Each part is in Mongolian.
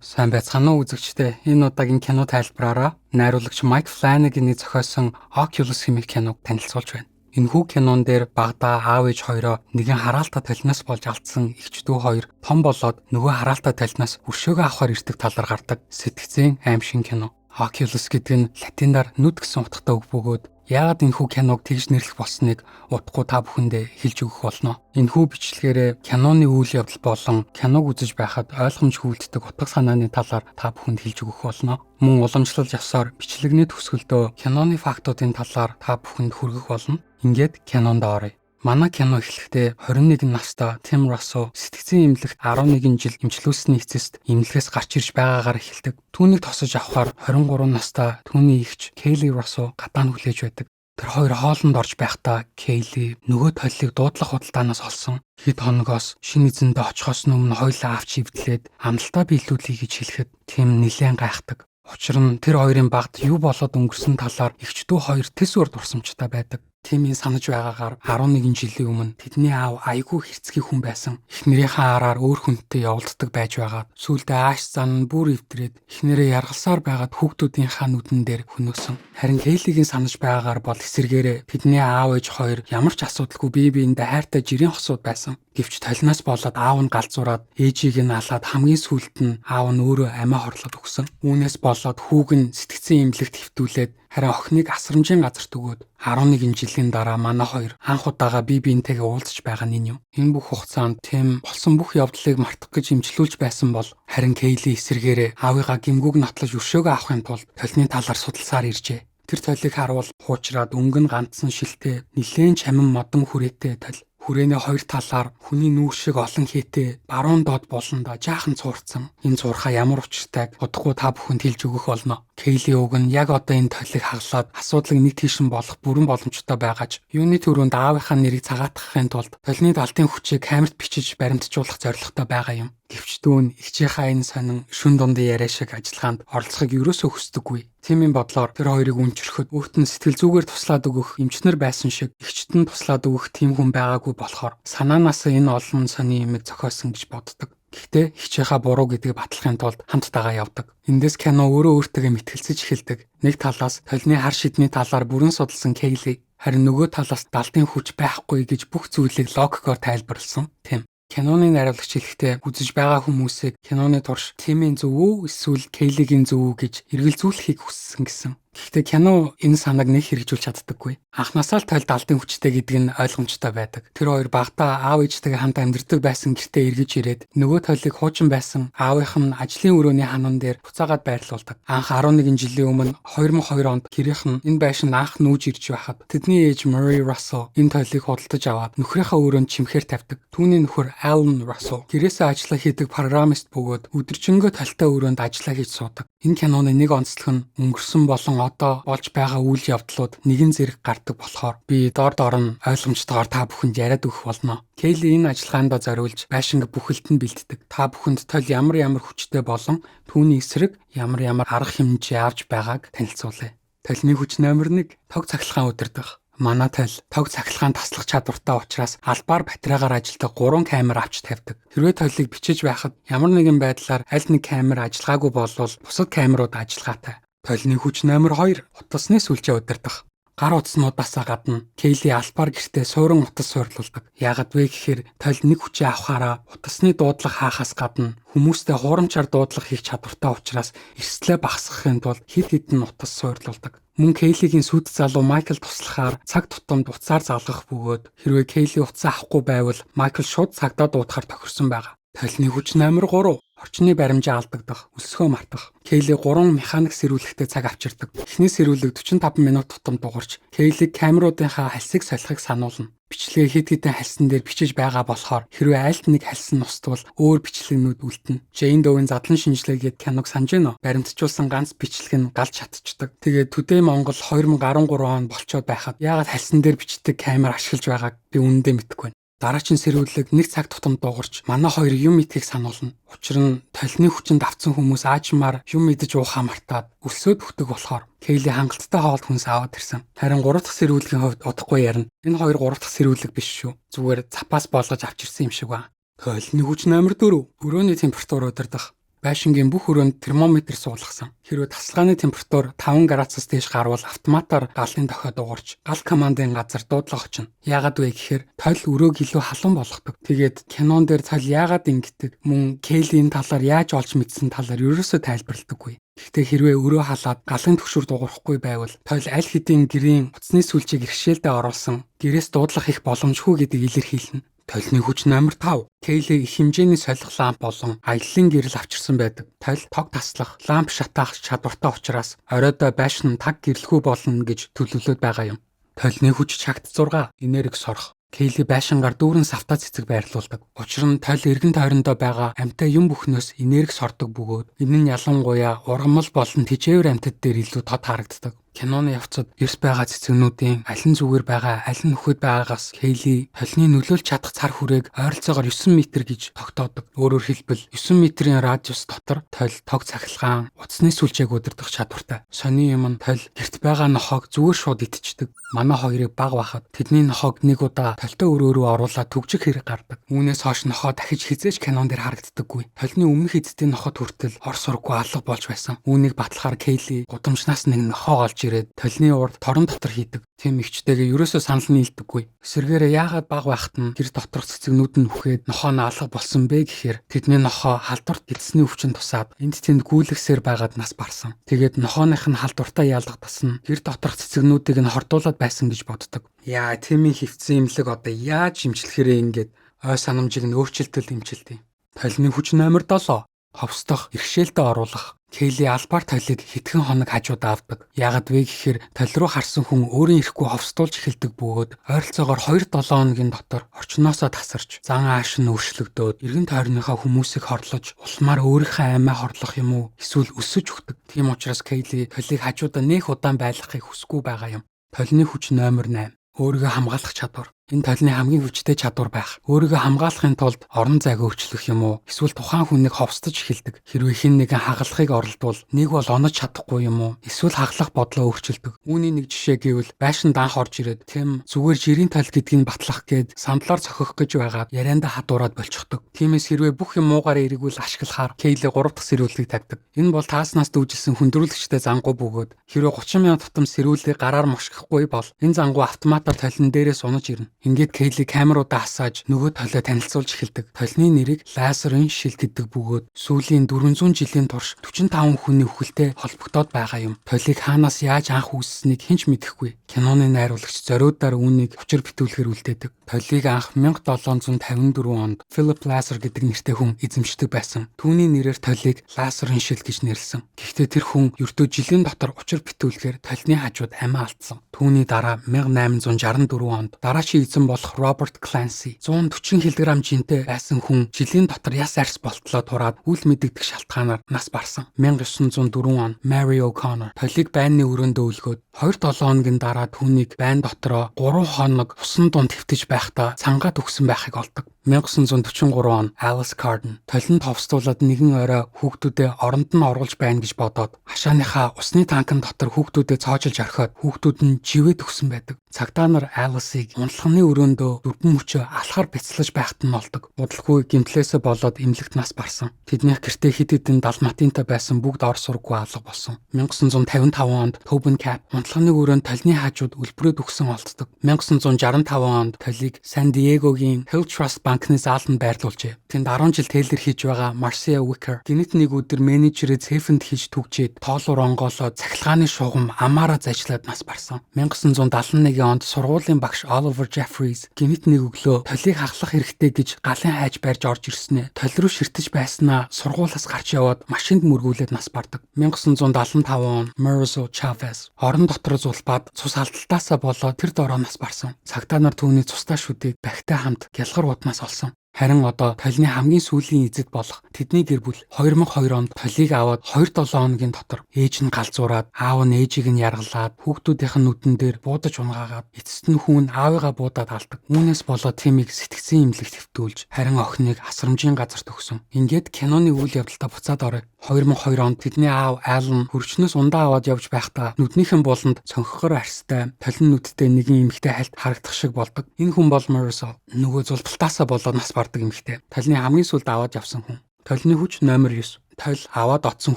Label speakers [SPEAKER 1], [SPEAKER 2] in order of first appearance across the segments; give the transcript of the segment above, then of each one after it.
[SPEAKER 1] Сайн байцгаана уу үзэгчдээ. Энэ удаагийн кино тайлбараараа найруулагч Майк Фланаганы зохиосон Oculus хэмээх киног танилцуулж байна. Энэхүү кинон дээр багада аав ээж хоёроо нэгэн хараалта талнаас болж алдсан эгч дүү хоёр том болоод нөгөө хараалта талнаас өршөөгөө авахар ирдэг талаар гардаг сэтгцэн аимшиг кино. Oculus гэдэг нь латинаар нүд гэсэн утгатай үг бөгөөд яагаад энэхүү киног тэгж нэрлэх болсныг удахгүй та бүхэндээ хэлж өгөх болно. Энэхүү бичлэгээрээ киноны үйл явдал болон киног үзэж байхад ойлгомжгүй үлддэг утга санааны талаар та бүхэнд хэлж өгөх болно. Мөн уламжлал явсаар бичлэгний төгсгөлдөө киноны фактуудын талаар та бүхэнд хүргэх болно. Ингээд кинонд оръё. Манай кино эхлэхдээ 21 настай Тим Рассо сэтгцэн эмнэлэгт 11 жил эмчлүүлсэний эцэст эмнэлгээс гарч ирж байгаагаар эхэлдэг. Түүнийг тосож авахар 23 настай түүний эгч Кейли Рассо гадаа нь хүлээж байдаг. Тэр хоёр хоолнд орж байхдаа Кейли нөгөө толлыг дуудлах худалдаанаас олсон. Хэд хоногоос шинэ эзэндээ очихоос өмнө хоёулаа авч ивдлээд амлалтаа биелүүлэе гэж хэлэхэд Тим нилээн гайхдаг. Учир нь тэр хоёрын багт юу болоод өнгөрсөн талаар эгч дүү хоёр тэс үр дурсамжтай байдаг. Тимийн санаж байгаагаар 11 жилийн өмнө тэдний аав айгүй хэрцгий хүн байсан. Эхнэрийнхээ араар өөр хүнтэй явуулдаг байж байгаад сүүлдээ ааш зан нь бүр эвдрээд эхнэрээ яргалсаар байгаад хүүхдүүдийнхээ нүдэн дээр хөнөөсөн. Харин Кейлигийн санаж байгаагаар бол эсэргээрээ тэдний аав ээж хоёр ямар ч асуудалгүй бие биендээ хайртай жирийн хосууд байсан. Гэвч толноос болоод аав нь галзуураад ээжийг нь алаад хамгийн сүүлд нь аав нь өөрөө амиа хорлоод өгсөн. Үүнээс болоод хүүг нь сэтгцэн эмнэлэгт хэвтүүлээд харин охиныг асрамжийн газарт өгөөд 11 жилийн дараа манай хоёр анх удаага бие биентэйгээ уулзч байгаа нь юм. Энэ бүх хугацаанд Тим болсон бүх явдлыг мартах гэж эмчлүүлж байсан бол харин Кейли эсэргээрээ аавыгаа гимгүүг нотлож өршөөгөө авахын тулд толны талаар судалсаар иржээ. Тэр толыг харуул хуучраад өнгө нь ганцсан шилтэй нилээн чамин модон хүрээтэй тол. Хүрээний хоёр талаар хүний нүүр шиг олон хийтэй баруун доод болондоо жаахан цуурцсан. Энэ цуурхаа ямар учиртайг удахгүй та бүхэнд хэлж өгөх болно. Кейли уг нь яг одоо энэ толыг хаглаад асуудлыг нэг тийшин болох бүрэн боломжтой байгаач юуны төрөнд аавынхаа нэрийг цагаатгахын тулд толны далдын хүчийг камерт бичиж баримтжуулах зорилготой байгаа юм. Гэвч дүүн эгчийнхаа энэ сонин шүн дундын яриа шиг ажиллагаанд оролцохыг юусоо хүсдэггүй. Тимийн бодлоор тэр хоёрыг үнчрэхэд өөрт нь сэтгэл зүгээр туслаад өгөх эмчнэр байсан шиг эгчт нь туслаад өгөх тийм хүн байгаагүй болохоор санаанаас энэ олон сони юмыг зохиосон гэж боддог. Гэхдээ эгчийнхаа буруу гэдгийг батлахын тулд хамттайгаа явдаг. Эндээс кино өөрөө өөртөө мэтгэлцэж эхэлдэг. Нэг талаас толны хар шидний талаар бүрэн судалсан Кейли, харин нөгөө талаас далдын хүч байхгүй гэж бүх зүйлийг логикоор тайлбарлсан Тим. Киноны найруулагч хэлэхдээ үзэж байгаа хүмүүсийг киноны турш Тимийн зөв үү эсвэл Кейлигийн зөв үү гэж эргэлзүүлэхийг хүссэн гэсэн. Гэхдээ кино энэ санааг нэг хэрэгжүүлж чаддаггүй. Анхнаасаа л тойл далдын хүчтэй гэдэг нь ойлгомжтой байдаг. Тэр хоёр багтаа аав ээжтэйгээ хамт амьдардаг байсан гэртээ эргэж ирээд нөгөө тойлыг хуучин байсан аавынх нь ажлын өрөөний ханан дээр буцаагаад байрлуулдаг. Анх 11 жилийн өмнө 2002 онд гэрийнх нь энэ байшинд анх нүүж ирж байхад тэдний ээж Murray Russell энэ тойлыг худалдаж аваад нөхрийнхөө өрөөнд чимхээр тавьдаг. Түүний нөхөр Alan Russell гэрээсээ ажиллаа хийдэг программист бөгөөд өдөржингөө талтай өрөөнд ажиллаа хийж суудаг. Энэ киноны нэг онцлог нь өнгөрсөн болон одоо болж байгаа үйл явдлууд нэгэн зэрэг гардаг болохоор би дор нь ойлгомжтойгоор та бүхэнд яриад өгөх болно. Кейли энэ ажиллагаанд зориулж байшинг бүхэлд нь бэлддэг. Та бүхэнд тол ямар хүчтэй болон түүний эсрэг ямар арга хэмжээ авч байгааг танилцуулъя. Толны хүч номер 1 тог цахилгаан удирдах. Манай тол тог цахилгаан таслах чадвартай учраас албаар батарейгаар ажилладаг 3 камер авч тавьдаг. Хэрвээ толыг бичиж байхад ямар нэгэн байдлаар аль нэг камер ажиллагаагүй болвол бусад камерууд ажиллагаатай. Толны хүч номер 2 утасны сүлжээ удирдах. Гар утаснуудаасаа гадна Кейли албаар гэртээ суурин утас суурлуулдаг. Яагад вэ гэхээр тол нэг хүчээ авахаараа утасны дуудлага хаахаас гадна хүмүүстэй хуурамчаар дуудлага хийх чадвартай учраас эрсдлээ багасгахын тулд хэд хэдэн утас суурлуулдаг. Мөн Кейлигийн сүд залуу Майкл туслахаар цаг тутамд утсаар залгах бөгөөд хэрвээ Кейли утсаа авахгүй байвал Майкл шууд цагдаа дуудахаар тохирсон байгаа. Толны хүч номер 3 орчны баримжаа алдагдах, өлсгөө мартах. Кейли 3 механик сэрүүлэхдээ цаг авчирдаг. Эхний сэрүүлэг 45 минут тутам дугарч Кейлиг камеруудынхаа хальсыг солихыг сануулна. Бичлэгээ хэд хэдэн хальсан дээр бичиж байгаа болохоор хэрвээ альт нэг хальсан уствал өөр бичлэгнүүд үлдэнэ. Jane Doe-ийн задлан шинжилгээгээд киног санаж байна уу? Баримтжуулсан ганц бичлэг нь галж чадчихдаг. Тэгээд Today Монгол 2013 он болцоод байхад яагаад хальсан дээр бичдэг камер ашиглаж байгааг би үнэндээ мэдэхгүй байна. Дараагийн сэрүүлэг нэг цаг тутамд дуурч манай хоёр юм мэдхийг сануулна. Учир нь толны хүчинд авцсан хүмүүс аажмаар юм мэдэж уухаа мартаад өлсөд бүхдэг болохоор Кейли хангалттай хоолд хүнс аваад ирсэн. Харин 3 дахь сэрүүлгийн хувьд удахгүй ярина. Энэ хоёр 3 дахь сэрүүлэг биш шүү. Зүгээр цапаас болгож авчирсан юм шиг байна. Толны хүч номер 4 өрөөний температур удирдах. Байшингийн бүх өрөөнд термометр суулгасан. Хэрвээ тасалгааны температур 5 градусаас дээш гарвал автоматар галын дохиод угарч гал командын газар дуудлага очино. Яагаад вэ гэхээр тойл өрөөг илүү халуун болгодог. Тэгээд кинон дээр тойл яагаад ингэдэг, мөн Кейлийн талаар яаж олж мэдсэн талаар ерөөсөө тайлбарлагдаггүй. Гэхдээ хэрвээ өрөө халаад галын түгшүүр дуурахгүй байвал тойл аль хэдийн гэрийн утасны сүлжээг иргэшээлдээ оруулсан гэрээс дуудлах их боломжгүй гэдгийг илэрхийлнэ. Тойлны хүч номер 5. Кейли их хэмжээний солих ламп болон аяллаа гэрэл авчирсан байдаг. Тойл тог таслах, ламп шатаах чадвартай учраас оройдоо байшин таг гэрлэхүү болно гэж төлөвлөд байгаа юм. Тойлны хүч чагт 6. Энерги сорох. Кейли байшингаар дүүрэн савтаа цэцэг байрлуулдаг. Учир нь тойл эргэн тойрондоо байгаа амьтаа юм бүхнөөс энерги сордог бөгөөд энэ нь ялангуяа ургамал болон тэжээвэр амьтад дээр илүү тод харагддаг. Киноны явцад эрс байгаа цэцэгнүүдийн аль нь зүгээр байгаа, аль нь нөхөд байгаагаас Кейли толны нөлөөлж чадах цар хүрээг ойролцоогоор 9 м гэж тогтоодог. Өөрөөр хэлбэл 9 м-ийн радиус дотор тойл тог цахилгаан, утасны сүлжээг удирдах чадвартай. Сони юм нь тойл гэрт байгаа нохоог зүгээр шууд идчихдэг. Манай хоёрыг баг байхад тэдний нохоог нэг удаа толтой өрөө рүү оруулаад түгжих хэрэг гардаг. Үүнээс хойш нохоо дахиж хизээж кинон дээр харагддаггүй. Толны өмнөх эцэдийн ноход хүртэл ор сурггүй алга болж байсан. Үүнийг батлахаар Кейли гудамжнаас нэг нохоо олж ирээд толны урд торон дотор хийдэг. Тэм ихчтэйгээ ерөөсөө санал нийлдэггүй. Эсвэргээрээ яагаад баг байхад нь гэр доторх цэцэгнүүд нь үхээд нохоо нь алга болсон бэ гэхээр тэдний нохоо халдварт эцсний өвчин тусаад энд тэнд гүйлгэсээр байгаад нас барсан. Тэгээд нохооных нь халдвартаа ялгадсан гэр доторх цэцэгнүүдийг нь хордуулад байсан гэж боддог. Яа, тэмийн хөвцөн имлэг одоо яаж имжлэхэрээ ингээд ой санамжийг нь өөрчилтөл имчилдэг. Толны хүч номер 7. Ховсдох, иргэшээлдээ оруулах. Кейли албаар тойлыг хэдхэн хоног хажууд авдаг. Яагад вэ гэхээр тойл руу харсан хүн өөрийн ирэхгүй ховсдуулж эхэлдэг бөгөөд ойролцоогоор 2-7 хоногийн дотор орчноосоо тасарч зан ааш нь өөрчлөгдөөд эргэн тойрныхаа хүмүүсийг хорлож улмаар өөрийнхөө аймаа хорлох юм уу эсвэл өсөж өгдөг. Тийм учраас Кейли тойлыг хажуудаа нэх удаан байлгахыг хүсэхгүй байгаа юм. Толны хүч номер 8. Өөрийгөө хамгаалах чадвар. Энэ толны хамгийн хүчтэй чадвар байх. Өөрийгөө хамгаалахын тулд орон зайг өөрчлөх юм уу? Эсвэл тухайн хүнийг ховсдож эхэлдэг. Хэрвээ хэн нэгэн хагалахыг оролдвол нэг бол онож чадахгүй юм уу? Эсвэл хаглах бодлоо өөрчилдөг. Үүний нэг жишээ гэвэл байшин данх орж ирээд Тэм зүгээр жирийн тал гэдгийг батлах гээд сандлаар цохих гэж байгаад яриандаа хадуураад болчихдог. Тиймээс хэрвээ бүх юм муугаараа эргүүл ашиглахаар Кейли 3 дахь сэрүүлгийг тавьдаг. Энэ бол тааснаас дүүжилсэн хүндрүүлэгчтэй зангуу бөгөөд хэрвээ 30 сая тутам сэрүүлгийг гараар мушгихгүй бол энэ зангуу автоматар толин дээрээс унаж ирнэ. Ингээд Кейли камеруудаа хасааж нөгөө толио танилцуулж эхэлдэг. Толны нэрийг лазерын шил гэдэг бөгөөд сүүлийн 400 жилийн турш 45 хүний үхэлтэй холбогдоод байгаа юм. Толийг хаанаас яаж анх үүссэнийг хэн ч мэдэхгүй. Киноны найруулагч зориудаар үүнийг учир битүүлэхээр үлдээдэг. Толийг анх 1754 онд Philip Lazar гэдэг нэртэй хүн эзэмшдэг байсан. Түүний нэрээр толийг лазерын шил гэж нэрлсэн. Гэхдээ тэр хүн ердөө жилийн дотор учир битүүлэхээр толны хажууд амиа алдсан. Түүний дараа 1864 онд дараачийн эзэн болох Роберт Clancy 140 кг жинтэй байсан хүн жилийн дотор яс арьс болтлоо тураад үл мэдэгдэх шалтгаанаар нас барсан. 1904 он Mary O'Connor толийг байрны өрөөндөө өлгөөд 2-7 хоногийн дараа түүнийг байн дотроо 3 хоног усан дунд хэвтэж байхдаа цангаа төгсөн байхыг олдог. 1943 он Alice Carden толинд товстуулаад нэгэн орой хүүхдүүдээ оронд нь оруулж байна гэж бодоод хашааныхаа усны танкн дотор хүүхдүүдээ цоожilж орхиод хүүхдүүд нь живээ төгсөн байдаг. Цагдаа нар Alice-ийг унтлагын өрөөндөө дөрвөн мөчөө алхаар бяцлаж байхад нь олдог. Удалгүй гэмтлээсээ болоод эмнэлэгт нас барсан. Тэднийх гэртээ хэд хэдэн далматинтай байсан бүгд ор сурггүй алга болсон. 1955 онд Tobin Cap унтлагын өрөөнд толны хажууд үлбрээд үхсэн олддог. 1965 онд толийг Сан Диегогийн Hilltrust банкны зааланд байрлуулжээ. Тэнд 10 жил тейлер хийж байгаа Marcia Wicker гинэт нэг өдөр менежерээ цэфэнд хийж түгжээд тоолуур онгоолоод цахилгааны шугам амаараа зажлаад нас барсан. 1971 онд сургуулийн багш Oliver Jeffries гинэт нэг өглөө толийг хаглах хэрэгтэй гэж галын хайж барьж орж ирснээр тол руу ширтэж байснаа сургуулиас гарч яваад машинд мөргүүлээд нас бардаг. 1975 он Mauricio Chavez орон дотор зулбаад цус алдалтаасаа болоод тэр дороо нас барсан. Цагдаа нар түүний цустай шүдийг бахтай хамт гялгар удмаас олсон. Харин одоо толны хамгийн сүүлийн эзэд болох тэдний гэр бүл 2002 онд толийг аваад 2-7 хоногийн дотор ээж нь галзуураад аав нь ээжийг нь яргалаад хүүхдүүдийнх нь нүдэн дээр буудаж унгаагаад эцэст нь хүүн аавыгаа буудаад алдаг. Үүнээс болоод Тимийг сэтгцэн имлэгт хэвтүүлж харин охиныг асрамжийн газарт өгсөн. Ингээд киноны үйл явдалтай буцаад орой. 2002 онд тэдний аав Аллен хөрчнөөс ундаа аваад явж байхдаа нүднийхэн буланд цонхогоор арьстай толин нүдтэй нэгэн эмэгтэй хальт харагдах шиг болдог. Энэ хүн бол Mauricio. Нөгөө зулталтаасаа болоод нас бардаг эмэгтэй. Толны хамгийн сүүлд аваад явсан хүн. Толны хүч номер 9. толь аваад отсон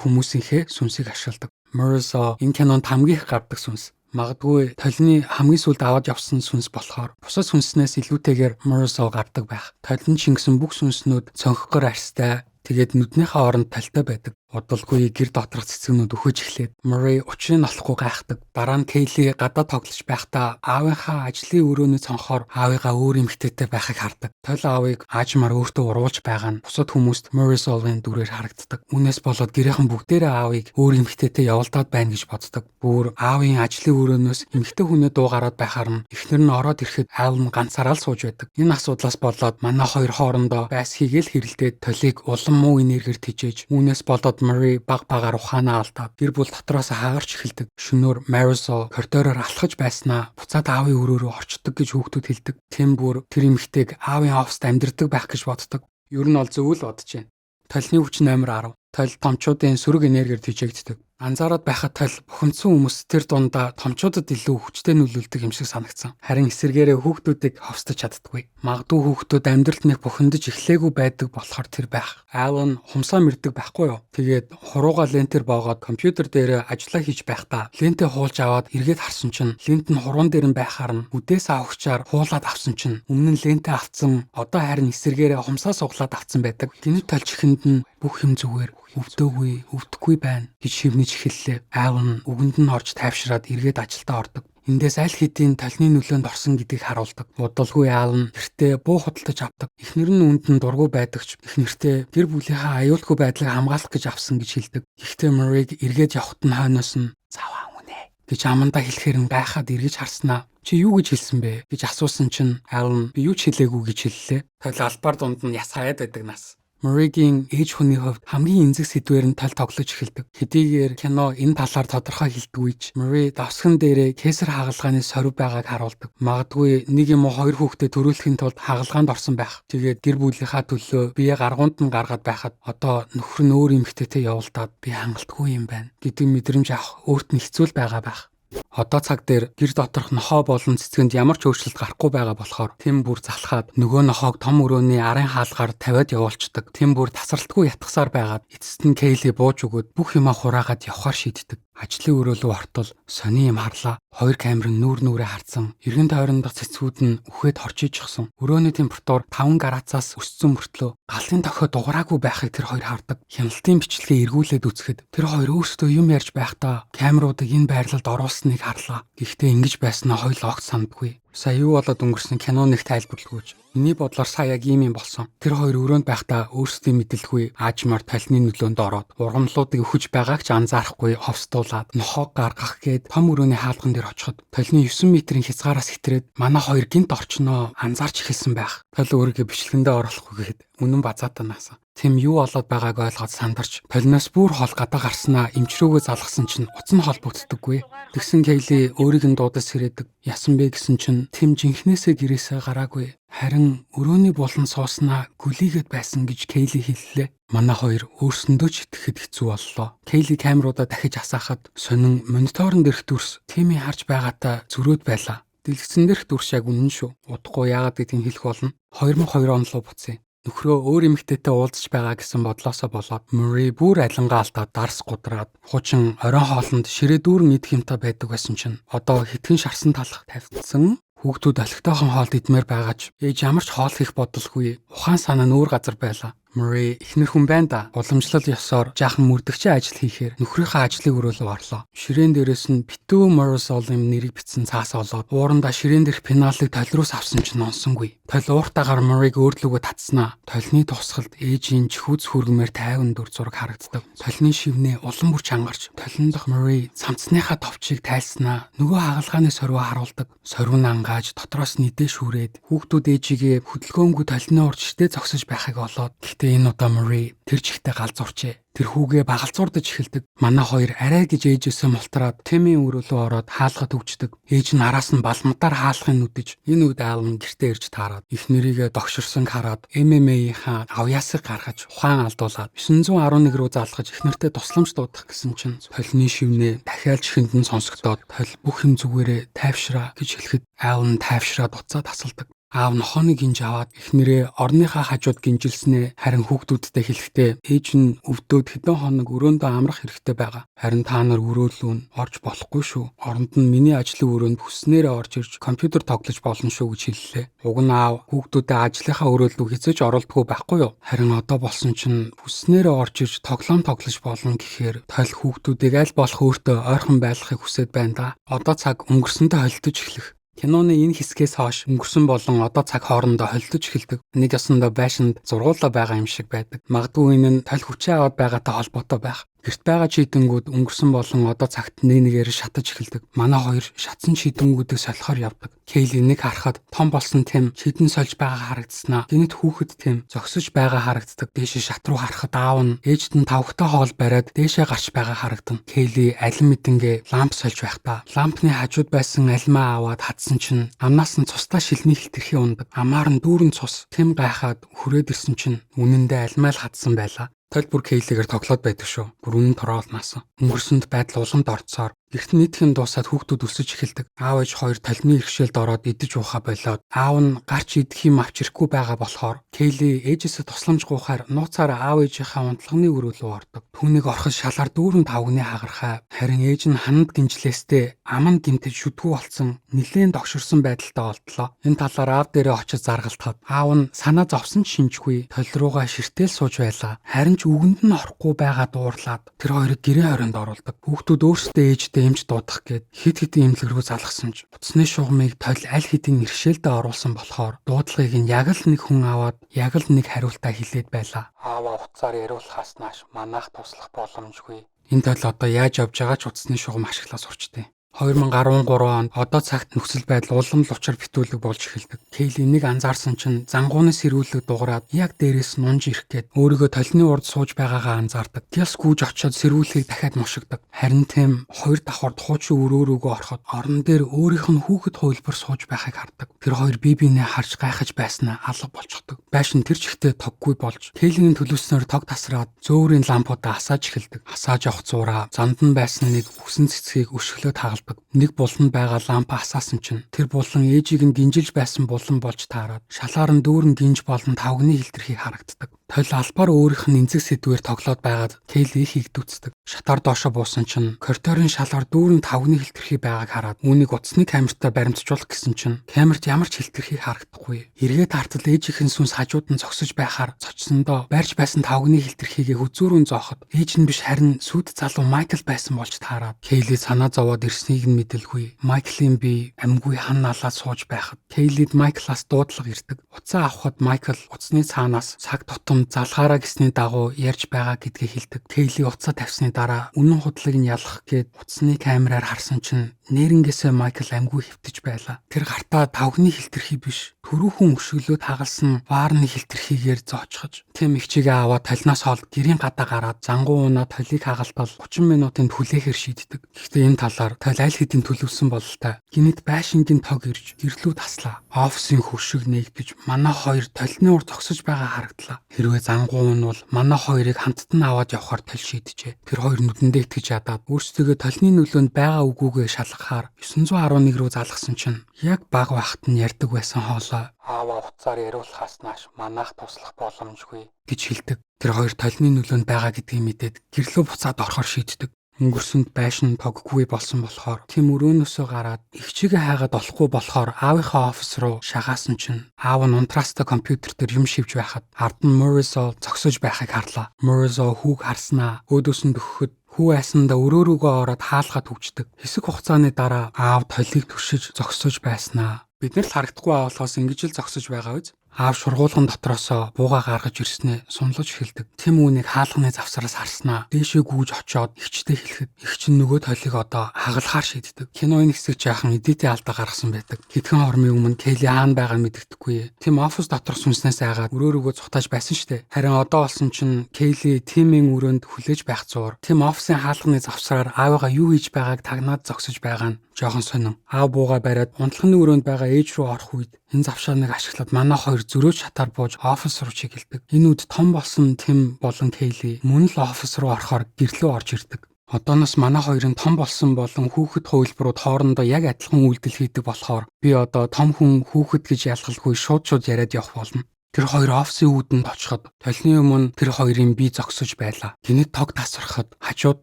[SPEAKER 1] хүмүүсийнхээ сүнсийг ашигладаг. Morrison энэ кинонд хамгийн их гардаг сүнс. Магадгүй толны хамгийн сүүлд аваад явсан сүнс болохоор бусад сүнснээс илүүтэйгээр Morrison гардаг байх. Толь нь шингэсэн бүх сүнснүүд цонхгоор арьстай, тэгээд нүднийхээ оронд талтай байдаг. Удалгүй гэр доторх цэцгнүүд өхөж эхлээд Murray учрыг олохгүй гайхдаг. Дараа нь Kaylee гадаа тоглож байхдаа аавынхаа ажлын өрөөний цонхоор аавыгаа өөр эмэгтэйтэй байхыг хардаг. Толь аавыг аажмаар өөртөө уруулж байгаа нь бусад хүмүүст Morrison-ийн дүрээр харагддаг. Үүнээс болоод гэрийнхэн бүгдээрээ аавыг өөр эмэгтэйтэй явуулдаад байна гэж боддог. Бүр аавын ажлын өрөөнөөс эмэгтэй хүнээ дуугараад байхаар нь эхнэр нь ороод ирэхэд Alan ганцаараа л сууж байдаг. Энэ асуудлаас болоод манай хоёр хоорондоо байс хийгээл хэрэлдээд толийг улам муу энергиэр тижээж үүнээс болоод Murray багаар ухаанаа алдаад гэр бүл дотроос хаагарч эхэлдэг. Шөнөөр Morrison коридороор алхаж байснаа буцаад аавын өрөө рүү орчдөг гэж хүүхдүүд хэлдэг. Тэм бүр тэр эмэгтэйг аавын оффист амьдардаг байх гэж боддог. Ер нь бол зөв л бодож байна. Толны хүч номер 10. Толь томчуудын сөрөг энергиэр тижээгддэг. Анзаараад байхад толь бухимдсан хүмүүс тэр дундаа томчуудад илүү хүчтэй нөлөөлдөг юм шиг санагдсан. Харин эсэргээрээ хүүхдүүдийг ховстож чаддаггүй. Магадгүй хүүхдүүд амьдралд нэг бухимдаж эхлээгүй байдаг болохоор тэр байх. Alan хумсаа мэрдэг байхгүй юу? Тэгээд хурууга лентээр боогоод компьютер дээр ажиллаа хийж байхдаа лентээ хуулж аваад эргээд харсан чинь лент нь хуруун дээр нь байхаар нь үдээс авахчаар хуулаад авсан чинь өмнө нь лентээ авцсан одоо харин эсэргээрээ хумсаа суглаад авцсан байдаг. Тэний толь чихэнд нь бүх юм зүгээр өвдөхгүй байна гэж шивнэж эхэллээ. Alan үгэнд нь орж тайвшраад эргээд ажилдаа ордог. Эндээс аль хэдийн толны нөлөөнд орсон гэдгийг харуулдаг. Удалгүй Alan гэртээ буу худалдаж авдаг. Эхнэр нь үүнд нь дургу байдагч их нэртээ гэр бүлийнхээ аюулгүй байдлыг хамгаалах гэж авсан гэж хэлдэг. Гэхдээ Murray эргээд явхад нь хойноос нь заваа үнэ гэж амандаа хэлэхээр нь гайхаад эргэж харснаа. Чи юу гэж хэлсэн бэ гэж асуусан чинь Alan би юу ч хэлээгүй гэж хэллээ. Толь албаар дунд нь яс хаяад байдаг нас. Murray-гийн ээж хүний хувьд хамгийн энзэг сэдвээр нь толь тоглож эхэлдэг. Хэдийгээр кино энэ талаар тодорхой хэлдэггүй ч Murray давсган дээрээ кесар хагалгааны сорив байгааг харуулдаг. Магадгүй нэг юм уу хоёр хүүхдэд төрүүлэхийн тулд хагалгаанд орсон байх. Тэгээд гэр бүлийнхаа төлөө бие гаргуунд нь гаргаад байхад одоо нөхөр нь өөр эмэгтэйтэй явуулдаад би хангалтгүй юм байна гэдэг мэдрэмж авах өөрт нь хэцүү л байгаа байх. Одоо цаг дээр гэр доторх нохоо болон цэцгэнд ямар ч өөрчлөлт гарахгүй байгаа болохоор тэм бүр залхаад нөгөө нохоог том өрөөний арын хаалгаар тавиад явуулцдаг. Тэм бүр тасралтгүй ятгсаар байгаад эцэст нь Kaylee бууж өгөөд бүх юмаа хураагаад явхаар шийддэг. Ажлын өрөө рүү ортол сони юм харлаа. Хоёр камер нь нүрээ харцсан. Эргэн тойрон дах цэцгүүд нь үхээд хорчиж гисэн. Өрөөний температур 5 градусаас өссөн мөртлөө галын дохио дуграагүй байхыг тэр хоёр хардаг. Хяналтын бичлэгээ эргүүлээд үзэхэд тэр хоёр өөрсдөө юм ярьж байхдаа камеруудыг энэ байрлалд оруулсныг харлаа. Гэхдээ ингэж байснаа хоёул огт сандгүй. Сая юу болоод өнгөрсөн кино нэг тайлбарлagүйч. Миний бодлоор сая яг ийм юм болсон. Тэр хоёр өрөөнд байхдаа өөрсдийн мэдлгүй аажмаар толны нөлөөнд ороод ургамлуудыг өхөж байгааг ч анзаарахгүй ховстуулаад нохоог гаргах гээд том өрөөний хаалган дээр очиход толны 9 метрийн хязгаараас хэтрээд манай хоёр гинт орчноо анзаарч эхэлсэн байх. Тол өөрийгөө бичлэгэндээ оруулахгүй гээд үнэн базаатаа наасан. Тэм юу болоод байгааг ойлгоод сандарч толноос бүр хол гадаа гарснаа эмчрүүгөө залгасан чинь утас нь холбогддоггүй. Тэгсэн Kaylee өөрийг нь дуудаж сэрээдэг. Ясан бэ гэсэн чинь тэм жинхнээсээ гэрээсээ гараагүй. Харин өрөөний булан сууснаа гүлийгээд байсан гэж Kaylee хэллээ. Манай хоёр өөрсөндөө ч итгэхэд хэцүү боллоо. Kaylee камеруудаа дахиж асаахад сонин мониторн дээрх дүрс Тэмий харж байгаатай зөрөөд байлаа. Дэлгэцэн дээрх дүрс яг үнэн шүү. Удахгүй яагаад гэдгийг хэлэх болно. 2002 он руу буцъя. Нөхрөө өөр эмэгтэйтэй уулзж байгаа гэсэн бодлоосоо болоод Murray бүр алингаа алдаад дарс гудраад хуучин оройн хоолнд ширээ дүүрэн идэх юмтай байдаг байсан чинь одоо хитгэн шарсан талах тавьдсан. Хүүхдүүд олигтойхон хоол идмээр байгаач ээж ямар ч хоол хийх бодолгүй ухаан санаа нь өөр газар байлаа. Murray ихнэр хүн байна да. Уламжлал ёсоор жаахан мөрдөгчийн ажил хийхээр нөхрийнхөө ажлын өрөө рүү орлоо. Ширээн дээрээс нь битүү Morrison-ийн нэрийг бичсэн цаас олоод уурандаа ширээн дээрх пеналыг толироос авсан чинь нонсонгүй. Толь ууртаагаар Murray-г өөрлөгөө татснаа. Толны тусгалд ээжийн чихүүц хүргмээр тайван дүр зураг харагддаг. Толны шивнээ улам бүр чангарч толиндох Murray цамцныхаа товчийг тайлснаа. Нөгөө хагалгааны сорвоо харуулдаг. Сорив нь ангааж дотроос нэдээ шүүрээд хүүхдүүд ээжигээ хөдөлгөөнгүй толны урд ширтээ зогсож байхыг олоод энэ удаа Murray тэр чихтэй галзуурчээ. Тэр хүүгээ багалзуурдаж эхэлдэг. Манай хоёр арай гэж ээжээсээ мултраад Тэмийн өрөө рүү ороод хаалгад өвчдөг. Ээж нь араас нь балмадаар хаалгын нүдэж. Энэ үед Alan гэртээ ирж таарад их нэрийгээ догширсан хараад MMA-ийнхаа авьяасыг гаргаж ухаан алдуулаад 911 руу залгаж их нэртэй тусламж дуудах гэсэн чинь толны шивнээ дахиад чихэнд нь сонсогдоод толь бүх юм зүгээрээ тайвшраа гэж хэлэхэд Alan тайвшраад уцаа тасалдаг. Аав нохооны гинж аваад эхнэрээ орныхаа хажууд гинжилснээ харин хүүхдүүдтэй хэлэхдээ ээж нь өвдөөд хэдэн хоног өрөөндөө амрах хэрэгтэй байгаа. Харин та нар өрөөлүүн орж болохгүй шүү. Оронд нь миний ажлын өрөөнд хүснээрээ орж ирж компьютер тоглож болно шүү гэж хэллээ. Уг нь аав хүүхдүүдээ ажлынхаа өрөөнд хязгаарч оролдохгүй байхгүй юу? Харин одоо болсон чинь хүснээрээ орж ирж тоглоом тоглож болно гэхээр тойл хүүхдүүдийг аль болох өөртөө ойрхон байлгахыг хүсэж байна да. Одоо цаг өнгөрсөнтэй холдож эхлэх. Киноны энэ хэсгээс хойш өнгөрсөн болон одоо цаг хоорондоо холдож эхэлдэг. Нэг ёсондоо байшинд зургуулаа байгаа юм шиг байдаг. Магадгүй энэ нь тойл хүчээ аваад байгаатай холбоотой байх. Гэрт байгаа чийдэнгүүд өнгөрсөн болон одоо цагт нэгээр шатаж эхэлдэг. Манай хоёр шатсан чийдэнгүүдийг солихоор явдаг. Кейли нэг харахад том болсон Тим чийдэн сольж байгаа харагдсанаа. Гинэт хүүхэд Тим зогсож байгаа харагддаг. Дээшээ шат руу харахад аав нь ээжд нь тавхтай хоол бариад дээшээ гарч байгаа харагдана. Кейли алин мэдэнгээ ламп сольж байхдаа лампны хажууд байсан алимаа аваад хадсан чинь амнаас нь цустай шилний хилтэрхий ундаг. Амаар нь дүүрэн цус. Тим гайхаад хүрээд ирсэн чинь үнэндээ алимаа л хадсан байлаа. Тойл бүр Кейлигээр тоглоод байдаг шүү. Бүр үнэн тороолнаас. Өнгөрсөнд байдал уламд орцоор гэрт нийтхэн дуусаад хүүхдүүд өсөж эхэлдэг. Аав ээж хоёр талны иргэшээлд ороод идэж уухаа болоод аав нь гарч идэх юм авч ирэхгүй байгаа болохоор Кейли ээжээсээ тусламж гуйхаар нууцаараа аав ээжийнхээ унтлагын өрөө рүү ордог. Түүнийг ороход шалаар дүүрэн тавгны хагархаа. Харин ээж нь ханад гинжлээстэй аман гимтэж шүдгүү болсон нилээн догширсон байдалтай олдлоо. Энэ талаар аав дээрээ очиж заргалтахад аав нь санаа зовсон ч шинжгүй тойл руугаа ширтэл сууж байлаа. Харин ч үгэнд нь орохгүй байгаа дуурлаад тэр хоёрыг гэрээ хорионд оруулдаг. Хүүхдүүд өөрсдөө ээжтэй эмч дуудах гээд хид хидийн эмнэлэг рүү залгасан ч утасны шугамыг тойл аль хэдийн иршээлдээ оруулсан болохоор дуудлагыг нь яг л нэг хүн аваад яг л нэг хариултаа хэлээд байлаа. Ааваа утсаар яриулахаас нааш манайх туслах боломжгүй. Энэ тойл одоо яаж явж байгаа ч утасны шугам ашиглаа сурчтэй. 2013 онд одоо цагт нөхцөл байдал улам л учир битүүлэг болж эхэлдэг. Кейли нэг анзаарсан чинь зангууны сэрүүлэг дуграад яг дээрээс нунж ирэх гээд өөрийгөө толны урд сууж байгаагаа анзаардаг. Тэлс гүйж очиод сэрүүлгийг дахиад мушигдаг. Харин Тим хоёр давхар хуучин өрөөрөөгөө ороход орон дээр өөрийнх нь хүүхэд хуйлбар сууж байхыг хардаг. Тэр хоёр бие биенээ харж гайхаж байснаа алга болчихдог. Байшин тэр чигтээ тоггүй болж Кейлигийн төлөвснөөр тог тасраад зөөврийн лампуудаа асааж эхэлдэг. Асааж явах зураа занд нь байсан нэг хүсэн цэцгийг өшгөлөө тагалдаг. Нэг буланд байгаа лампа асаасан чинь тэр булан ээжийг нь гинжилж байсан булан болж таарад шалаар нь дүүрэн гинж болон тавгны хилтерхий харагддаг. Тойл албаар өөрийнх нь энцэг сэдвээр тоглоод байгаад Кейли их игдүүцдэг. Шатаар доошо буусан чинь коридорын шалгаар дүүрэн тавгны хилтерхий байгааг хараад үүнийг утасны камертаа баримтжуулах гэсэн чинь камерт ямар ч хилтерхий харагдахгүй. Эргээд хартал ээжийнхэн сүнс хажууд нь зогсож байхаар цочсондоо барьж байсан тавгны хилтерхийгээ хүзүүрүүн зооход ээж нь биш харин сүйд залуу Майкл байсан болж таарад Кейли санаа зовоод ирснийг нь мэдэлгүй. Майклийн бие амьгүй хан налаад сууж байхад Кейлид Майклаас дуудлага ирдэг. Уцаа авахад Майкл уцсны цаанаас цаг тутам залгаараа гэсний дагуу ярьж байгаа гэдгийг хэлдэг. Кейли уцаа тавьсны дараа үнэн худлыг нь ялах гээд уцсны камераар харсан чинь нэрнгээсээ Майкл амьгүй хэвтэж байлаа. Тэр гартаа тавгны хилтерхий биш түрүүхэн өшөглөө тагалсан ваарны хилтерхийгээр зоочхож Тим ихчигээ аваад талнаас хоол гэрийн гадаа гараад зангуу унаа толийг хагалтал 30 минутын хүлээхээр шийддэг. Гэхдээ энэ талаар тойл аль хэдийн төлөвсөн бололтой. Гинэт байшингийн тог ирж гэрлүү таслаа. Офисын хөршиг нээгдэж манай хоёр толны урд зогсож байгаа харагдлаа. Хэрвээ зангуу унвал манай хоёрыг хамттан аваад явахаар толь шийдэжээ. Тэр хоёр нүдэндээ итгэж ядаад өөрсдөө толны нөлөөнд байгаа үгүйгээ шалгахаар 911 рүү залгасан чинь яг баг багт нь ярьдаг байсан хоолой ааваа уцаар яриулахаас нааш манайх туслах боломжгүй гэж хэлдэг. Тэр хоёр толны нөлөөнд байгаа гэдгийг мэдээд гэрлөө буцаад орохоор шийддэг. Өнгөрсөнд байшин тоггүй болсон болохоор Тим өрөөнөөсөө гараад ихчигээ хайгаад олохгүй болохоор аавынхаа офис руу шагаасан чинь аав нь унтраастай компьютер дээр юм шивж байхад ард нь Моррисо зогсож байхыг харлаа. Моррисо хүүг харснаа өөдөөс нь дөхөхөд хүү айсандаа өрөөрөөгөө ороод хаалгаад хөвчдөг. Хэсэг хугацааны дараа аав толийг туршиж зогсож байснаа бид нар л харагдахгүй аавлахаас ингэж л зогсож байгаа биз? Аав шургуулган дотроосоо бууга гаргаж ирснээ сунлаж эхэлдэг. Тим үүнийг хаалганы завсараас харснаа дээшээ гүйж очиод ихчтэй хэлэхэд ихч нь нөгөө толийг одоо хагалахаар шийддэг. Киноны хэсэг жаахан эдитийн алдаа гаргасан байдаг. Хэдхэн хормын өмнө Кейли хаана байгааг мэддэггүй. Тим офис доторх сүнснээс айгаад өрөөрөөгөө цухтааж байсан штэ. Харин одоо болсон чинь Кейли Тимийн өрөөнд хүлээж байх зуур. Тим офисын хаалганы завсраар аавыгаа юу хийж байгааг тагнаад зогсож байгаа нь жоохон сонин. Аав бууга бариад унтлагын өрөөнд байгаа ээж рүү орох үед энэ завшааныг ашиглаад манай хоёр зөрөөж шатаар бууж офис руу чиглэдэг. Энэ үед том болсон Тим болон Кейли мөн л офис руу орохоор гэрлөө орж ирдэг. Одооноос манай хоёрын том болсон болон хүүхэд хувилбарууд хоорондоо яг адилхан үйлдэл хийдэг болохоор би одоо том хүн хүүхэд гэж ялгалгүй шууд яриад явах болно. Тэр хоёр офисын үүдэнд очиход толны өмнө тэр хоёрын бие зогсож байлаа. Гэнэт тог тасрахад хажууд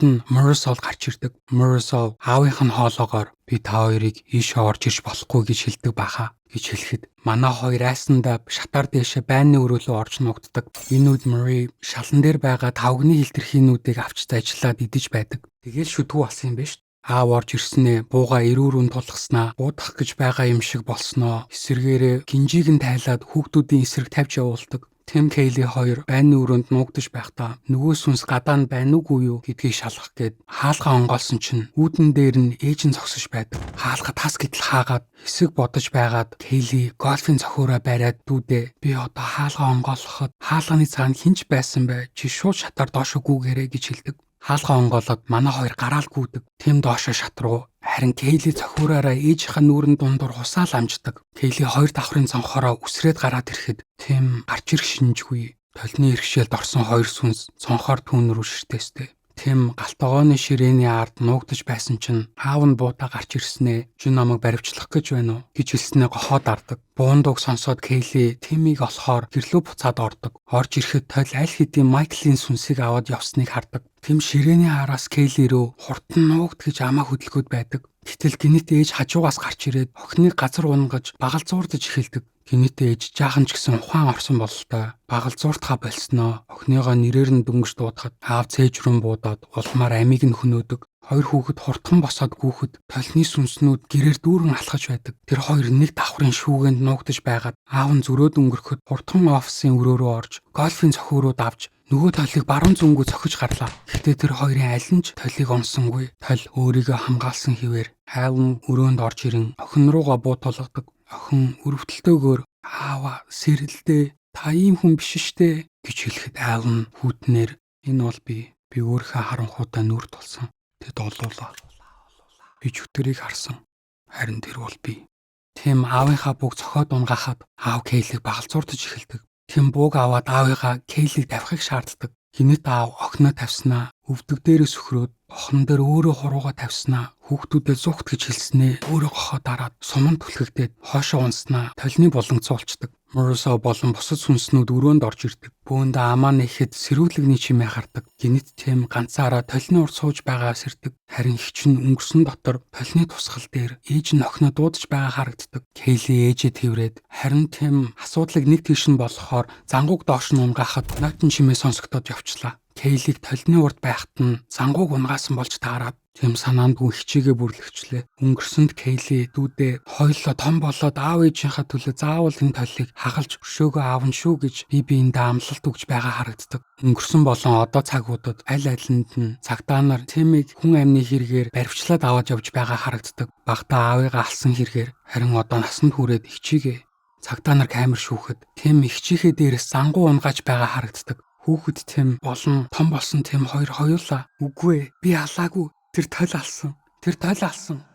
[SPEAKER 1] нь Marisol гарч ирдэг. Marisol аавынх нь хоолоогоор би та хоёрыг ийшээ орж ирж болохгүй гэж хэлдэг баха гэж хэлэхэд манай хоёр айсандаа шатаар дээшээ байрны өрөөлөө орж нуугддаг. Энэ үед Marie шалан дээр байгаа тавгны хилтерхийнүүдийг авч зажлаад идэж байдаг. Тэгээл шүдгүү болсон юм биш. Аав орж ирснээ бууга эрүүрүүн тулгаснаа буудах гэж байгаа юм шиг болсноо эсэргээрээ гинжийг нь тайлаад хүүхдүүдийн эсрэг тавьж явуулдаг. Tim Kaylee хоёр байрны өрөөнд нуугдаж байхдаа нөгөө сүнс гадаа нь байна уугүй юу гэдгийг шалгах гээд хаалгаа онгоолсон чинь үүдэн дээр нь ээж нь зогсож байдаг. Хаалга тас гэтэл хаагаад хэсэг бодож байгаад Kaylee гольфын цохиураа бариад дүүдээ би одоо хаалгаа онгоолгоход хаалганы цаана хинч байсан бай чи шууд шатаар доош гүгээрэй гэж хэлдэг. Хаалгаа онгоолоод манай хоёр гараал гүйдэг. Тэм доошо шат руу харин Kaylee цохиураараа ээжийнхээ нүүрэн дундуур хусаал амждаг. Kaylee хоёр давхрын цонхороо үсрээд гараад ирэхэд Тэм гарч ирэх шинжгүй. Толны иргэшээлд орсон хоёр сүнс цонхоор түүн рүү ширтээстэй. Тэм галтгооны ширээний ард нуугдаж байсан чинь аав нь буутаа гарч ирснээ чи намайг баривчлах гэж байна уу гэж хэлснээ гохоод ардаг. Буундууг сонсоод Kaylee Тимийг олохоор гэрлүү буцаад ордог. Орж ирэхэд тойл аль хэдийн Майклийн сүнсийг аваад явсныг хардаг. Тэм ширээний араас Kaylee рүү хурдан нуугд гэж амаа хөдөлгөөд байдаг. Гэтэл гинэт ээж хажуугаас гарч ирээд охиныг газар унгаж багалзуурдаж эхэлдэг. Гинэт ээж жаахан ч гэсэн ухаан орсон бололтой багалзууртахаа болсноо охиныгоо нэрээр нь дөнгөж дуудахад аав цээж рүү буудаад улмаар амийг нь хөнөөдөг. Хоёр хүүхэд хурдхан босоод гүйхэд толны сүнснүүд гэрээр дүүрэн алхаж байдаг. Тэр хоёр нэг давхрын шүүгэнд нуугдаж байгаад аав нь зөрөөд өнгөрөхөд хурдхан офисын өрөө рүү орж гольфын цохиурууд авч нөгөө толыг баруун зөнгөө цохиж гарлаа. Гэхдээ тэр хоёрын аль нь ч толыг онсонгүй. Тол өөрийгөө хамгаалсан хэвээр Alan өрөөнд орж ирэн охин руугаа буу тулгадаг. Охин өрөвдөлтөөгөөр аава сэрэлдээ та ийм хүн биш штэ гэж хэлэхэд Alan хүүтнээр энэ бол би өөрийнхөө харанхуйдаа нүр тулсан. Тэд олуулаа. Би чөтгөрийг харсан. Харин тэр бол би. Тэм аавынхаа бүг цохоод унгаахад аав Kaylee-г багалзуурдаж эхэлдэг. Тэм бууг аваад аавыгаа Kaylee-г тавихыг шаарддаг. Гинэт аав охиноо тавьснаа өвдөг дээрээс өхрөөд охон дээр өөрөө хуруугаа тавьснаа хүүхдүүдэд зүгт гэж хэлснээ өөрөө гохоо дараад суман түлхэгдээд хоошоо унснаа толны буланцуулцдаг. Marisol болон бусад сүнснүүд өрөөнд орж ирдэг. Бөөндө амаа нэхэд сэрүүлэгний чимээ хардаг. Гинэт Тэм ганцаараа толны урд сууж байгаа сэрдэг. Харин хичин өнгөрсөн дотор толны тусгал дээр ээж нь охиноо дуудаж байгаа харагддаг. Kaylee ээжээ тэрврээд харин Тэм асуудлыг нэг тийш нь болохоор зангууг доош нь унгаахад нойтон чимээ сонсогдоод явчлаа. Kaylee-г толны урд байхад нь зангууг унгаасан болж таараад Тэм санаандгүй хичээгээ бүрлэгчлээ. Өнгөрсөнд Kaylee дүүдээ хойлоо том болоод аав ээжийнхаа төлөө заавал энэ толыг хагалж өршөөгөө аавн шүү гэж биендээ амлалт өгж байгаа харагддаг. Өнгөрсөн болон одоо цагуудад аль алинд нь цагдаа нар Тэмийг хүн амны хэрэгээр баривчлаад аваад явж байгаа харагддаг. Багтаа аавыгаа алсан хэрэгээр харин одоо насанд хүрээд хичээгээ. Цагдаа нар камер шүүхэд Тэм хичээхээ дээрээс зангуу унгааж байгаа харагддаг. Хүүхэд Тэм болон том болсон Тэм хоёр хоёулаа үгүй би алаагүй тэр тол алсан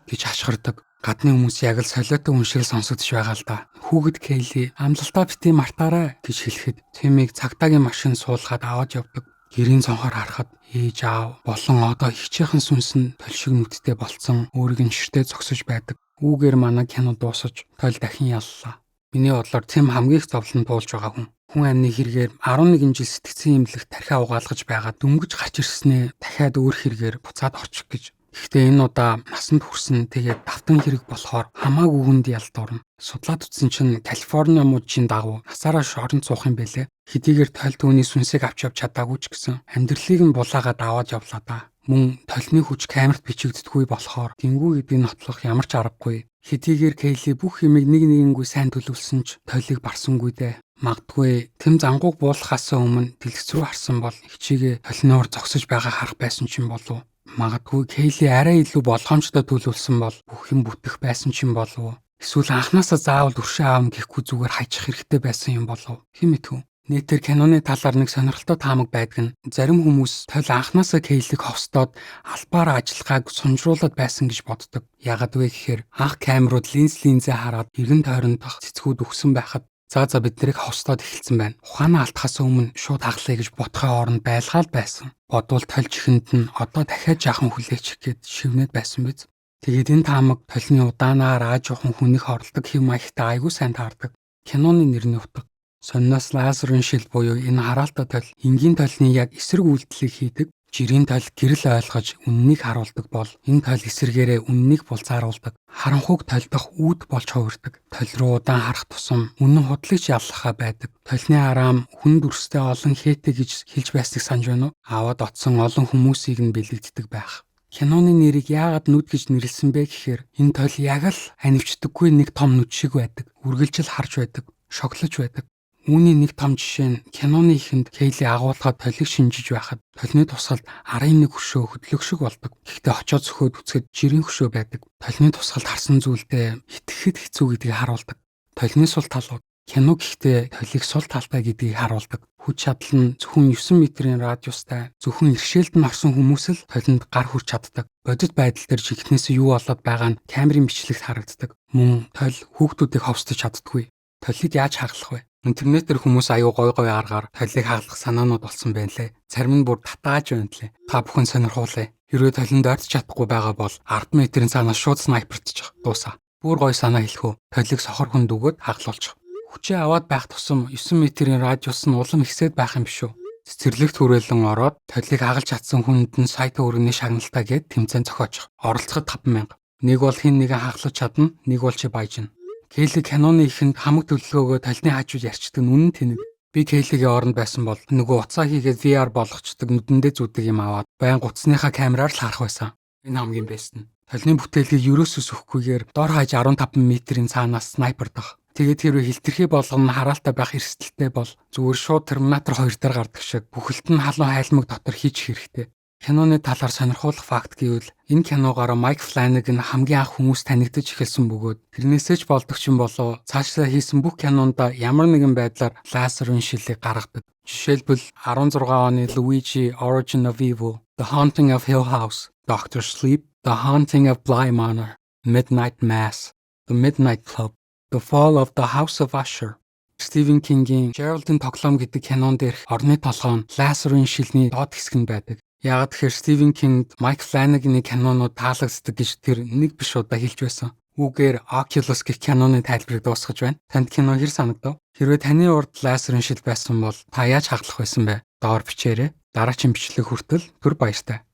[SPEAKER 1] гэж хашгирдаг. Гадны хүмүүс яг л солиотой хүн шиг сонсогдож байгаа л да. Хүүхэд Kaylee амлалтаа бити мартаарай гэж хэлэхэд Тэмийг цагдаагийн машин суулгаад аваад явдаг. Гэрийн цонхоор харахад ээж аав болон одоо хичээхэн сүнс нь тол шиг нүдтэй болцсон өөрийг нь ширтээ зогсож байдаг. Үүгээр манай кино дуусаж тол дахин яллаа. Миний бодлоор Тэм хамгийн их зовлон туулж байгаа хүн. Хүн амны хэрэгээр 11 жил сэтгцэн имлэх тархиа угаалгаж байгаа дөнгөж гарч ирснээ дахиад өөр хэрэгээр буцаад орчих гэж. Гэхдээ энэ удаа насанд хүрсэн тэгээд давтан хэрэг болохоор хамаагүй хүнд ялдуурна. Судлаад үзсэн чинь Калифорни мужийн дагуу насаараа шоронд суух юм бэлээ. Хэдийгээр тол түүний сүнсийг авч явж чадаагүй ч гэсэн амьдралыг нь булаагаад аваад явлаа да. Мөн толны хүч камерт бичигддэггүй болохоор тэнгүү гэдгийг нотлох ямар ч аргагүй. Хэдийгээр Kaylee бүх юмыг нэг нэгэнгүй сайн төлөвлөсөн ч толыг барсангүй дээ. Магадгүй Тэм зангууг буулгахаас өмнө дэлгэц рүү харсан бол хичээгээ толноор зогсож байгаа харах байсан ч юм болов. Магадгүй Kaylee арай илүү болгоомжтой төлөвлөсөн бол бүх юм бүтэх байсан ч юм болов. Эсвэл анханасаа заавал өршөө аавн гэхгүй зүгээр хайчих хэрэгтэй байсан юм болов. Хэн мэдв? Нэтэр киноны талаар нэг сонирхолтой таамаг байдаг нь зарим хүмүүс тол анханасаа Kaylee-г ховстоод албаар ажиллахааг сунжруулад байсан гэж боддог. Яагад вэ гэхээр анх камерууд линзээ хараад эргэн тойрондох цэцгүүд өгсөн байхад За бид нарыг ховстоод эхэлсэн байна. Ухаанаа алдахаас өмнө шууд хаглая гэж ботхой хооронд байлгаал байсан. Бодвол толж ихэнд нь одоо дахиад жаахан хүлээчих гээд шивнээд байсан биз. Тэгээд энэ таамаг толны удаанаар аажуухан хүнийг хорлдог хэв маягтай айгүй сайн таардаг. Киноны нэрний утга. Сонноос Лазарын шил буюу энэ хараалтай тол энгийн толны яг эсрэг үйлдэлийг хийдэг. Жирийн тол гэрэл ойлгож үннийг харуулдаг бол энэ тол эсрэгээрээ үннийг булзааруулдаг. Харанхуйг толдох үүд болж хувирдаг. Тол руу удаан харах тусам үнэн худлыг яллахаа байдаг. Толны араам хүн дүрстэй олон хээтэй гэж хэлж байсныг санаж байна уу? Аваад отсон олон хүмүүсийг нь бэлэгддэг байх. Киноны нэрийг яагаад нүд гэж нэрлсэн бэ гэхээр энэ тол яг л анивчдаггүй нэг том нүд шиг байдаг. Үргэлжил харж байдаг, шоглож байдаг. Үүний нэг том жишээ нь киноны эхэнд Кейли агуулгад толыг шинжиж байхад толны тусгалд арын нэг хөшөө хөдлөх шиг болдог. Гэхдээ очоод зөхөөд үцгэд жирийн хөшөө байдаг. Толны тусгалд харсан зүйлдээ итгэхэд хэцүү гэдгийг харуулдаг. Толны сул талууд кино гэхдээ толыг сул талтай гэдгийг харуулдаг. Хүч чадал нь зөвхөн 9 метрийн радиустай зөвхөн иршээлд нь орсон хүмүүс л толинд гар хүрч чаддаг. Бодит байдал дээр жигнэсээ юу болоод байгаа нь камерын бичлэгт харагддаг. Мөн тол хүүхдүүдийг ховсдож чаддаггүй. Толыг яаж хаглах вэ? Интернетээр хүмүүс аюу гой аргаар толыг хаглах санаанууд болсон байна лээ. Зарим нь бүр татааж байна лээ. Та бүхэн сонирхуулъя. Хэрвээ толинд ойртож чадахгүй байгаа бол 10 метрийн цаанаас шууд снайпертчих. Дуусаа. Бүр гой санаа хэлэх үү? Толыг сохор хүнд өгөөд хаглуулчих. Хүчээ аваад байх тусам 9 метрийн радиус нь улам ихсээд байх юм биш үү? Цэцэрлэгт хүрээлэн ороод толыг хагалж чадсан хүнд нь сая төгрөгийн шагналтай гээд тэмцээн зохиочих. Оролцоход 5,000. Нэг бол хин нэгэ хаглаж чадна, нэг бол чи баяжна. Кейли киноны ихэнд хамаг төлөвлөгөөгөө толны хажууд ярьчдаг нь үнэн тэнэг. Би Кейлигийн оронд байсан бол нөгөө уцаа хийгээд VR болгочдөг нүдэндээ зүдэг юм аваад байн гуцсныхаа камераар л харах байсан. Энэ хамгийн бэст нь. Толны бүтээлгийг ерөөсөөс өгөхгүйгээр дор хаяж 15 метрийн цаанаас снайпердах. Тэгээд хэрвээ хилтерхий болгоно хараалтай байх эрсдэлтэй бол зүгээр шууд Терминатор 2 дээр гардаг шиг бүхэлд нь халуун хайлмаг дотор хийчих хэрэгтэй. Киноны талаар сонирхуулах факт гэвэл энэ киногоор Майк Фланаган хамгийн анх хүмүүс танигдаж эхэлсэн бөгөөд тэрнээсээ ч болдог ч юм болоо цаашлаа хийсэн бүх кинонда ямар нэгэн байдлаар Лазарын шилийг гаргадаг. Жишээлбэл 16 оны Luigi Origin of Evil, The Haunting of Hill House, Doctor Sleep, The Haunting of Bly Manor, Midnight Mass, The Midnight Club, The Fall of the House of Usher, Stephen King-ийн Geraldine тоглоом гэдэг кинон дээрх орны толгой нь Лазарын шилний доод хэсэг нь байдаг. Яагаад тэгэхээр Стивен Кингд Майк Фланаганы кинонууд таалагддаг гэж тэр нэг биш удаа хэлж байсан. Үүгээр Oculus гэх киноны тайлбарыг дуусгаж байна. Танд кино хэр санагдав? Хэрвээ таны урд Лазарын шил байсан бол та яаж хаглах байсан бэ? Доор бичээрэй. Дараагийн бичлэг хүртэл түр баяртай.